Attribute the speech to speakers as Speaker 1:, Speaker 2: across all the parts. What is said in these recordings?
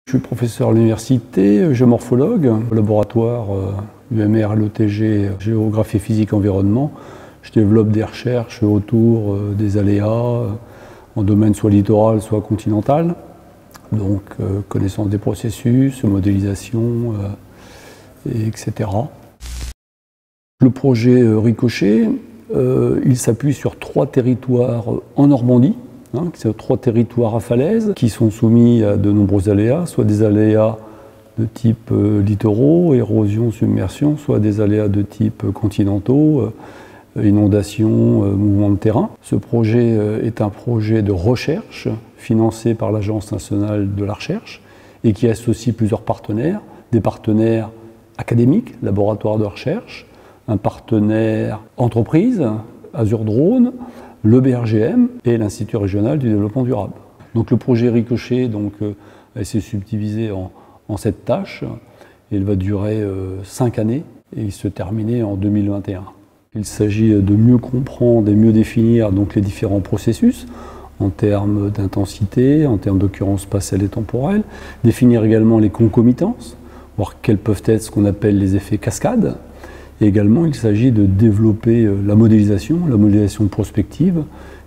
Speaker 1: Je suis professeur à l'université, géomorphologue, au laboratoire UMR LETG, géographie physique environnement. Je développe des recherches autour des aléas en domaine soit littoral, soit continental. Donc connaissance des processus, modélisation, etc. Le projet Ricochet, il s'appuie sur 3 territoires en Normandie. C'est 3 territoires à falaise qui sont soumis à de nombreux aléas, soit des aléas de type littoraux, érosion, submersion, soit des aléas de type continentaux, inondations, mouvements de terrain. Ce projet est un projet de recherche financé par l'Agence nationale de la recherche et qui associe plusieurs partenaires, des partenaires académiques, laboratoires de recherche, un partenaire entreprise, Azure Drone, le BRGM et l'Institut régional du développement durable. Donc le projet Ricochet s'est subdivisé en 7 tâches. Il va durer 5 années et il se terminer en 2021. Il s'agit de mieux comprendre et mieux définir donc les différents processus en termes d'intensité, en termes d'occurrence spatiale et temporelle, définir également les concomitances, voir quels peuvent être ce qu'on appelle les effets cascades. Et également, il s'agit de développer la modélisation prospective,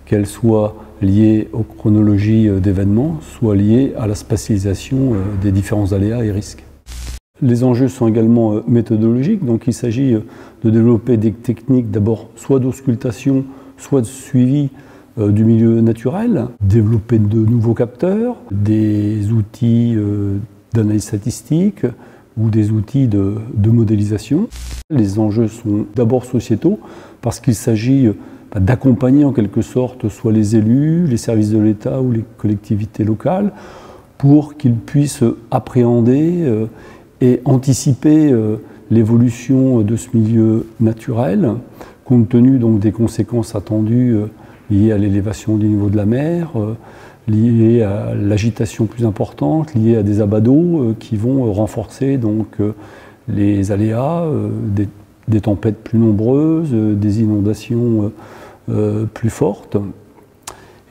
Speaker 1: qu'elle soit liée aux chronologies d'événements, soit liée à la spatialisation des différents aléas et risques. Les enjeux sont également méthodologiques, donc il s'agit de développer des techniques d'abord soit d'auscultation, soit de suivi du milieu naturel, développer de nouveaux capteurs, des outils d'analyse statistique, ou des outils de modélisation. Les enjeux sont d'abord sociétaux parce qu'il s'agit d'accompagner en quelque sorte soit les élus, les services de l'État ou les collectivités locales pour qu'ils puissent appréhender et anticiper l'évolution de ce milieu naturel compte tenu donc des conséquences attendues liées à l'élévation du niveau de la mer, liées à l'agitation plus importante, liées à des abats d'eau qui vont renforcer donc les aléas, des tempêtes plus nombreuses, des inondations plus fortes.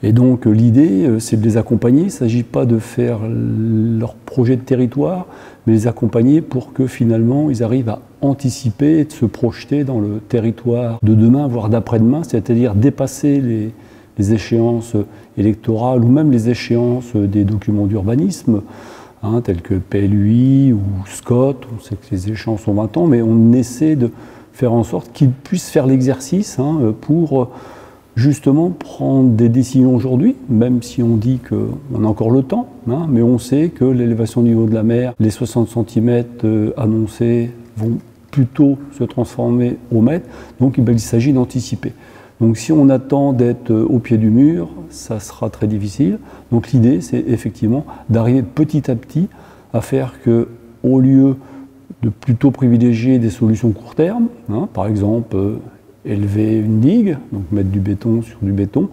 Speaker 1: Et donc l'idée, c'est de les accompagner. Il ne s'agit pas de faire leur projet de territoire, mais les accompagner pour que finalement ils arrivent à anticiper et de se projeter dans le territoire de demain, voire d'après-demain, c'est-à-dire dépasser les échéances électorales ou même les échéances des documents d'urbanisme, tels que PLUI ou SCOT. On sait que les échéances ont 20 ans, mais on essaie de faire en sorte qu'ils puissent faire l'exercice pour justement prendre des décisions aujourd'hui, même si on dit qu'on a encore le temps, mais on sait que l'élévation du niveau de la mer, les 60 cm annoncés vont plutôt se transformer au mètre, donc il s'agit d'anticiper. Donc si on attend d'être au pied du mur, ça sera très difficile. Donc l'idée, c'est effectivement d'arriver petit à petit à faire que, au lieu de plutôt privilégier des solutions court terme, par exemple élever une digue, donc mettre du béton sur du béton,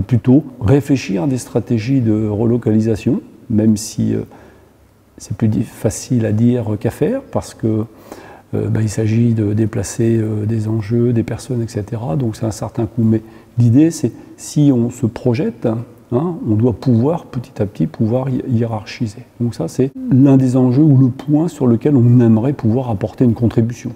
Speaker 1: plutôt réfléchir à des stratégies de relocalisation, même si c'est plus facile à dire qu'à faire, parce que il s'agit de déplacer des enjeux, des personnes, etc. Donc c'est un certain coût. Mais l'idée, c'est si on se projette, on doit pouvoir petit à petit hiérarchiser. Donc ça, c'est l'un des enjeux ou le point sur lequel on aimerait pouvoir apporter une contribution.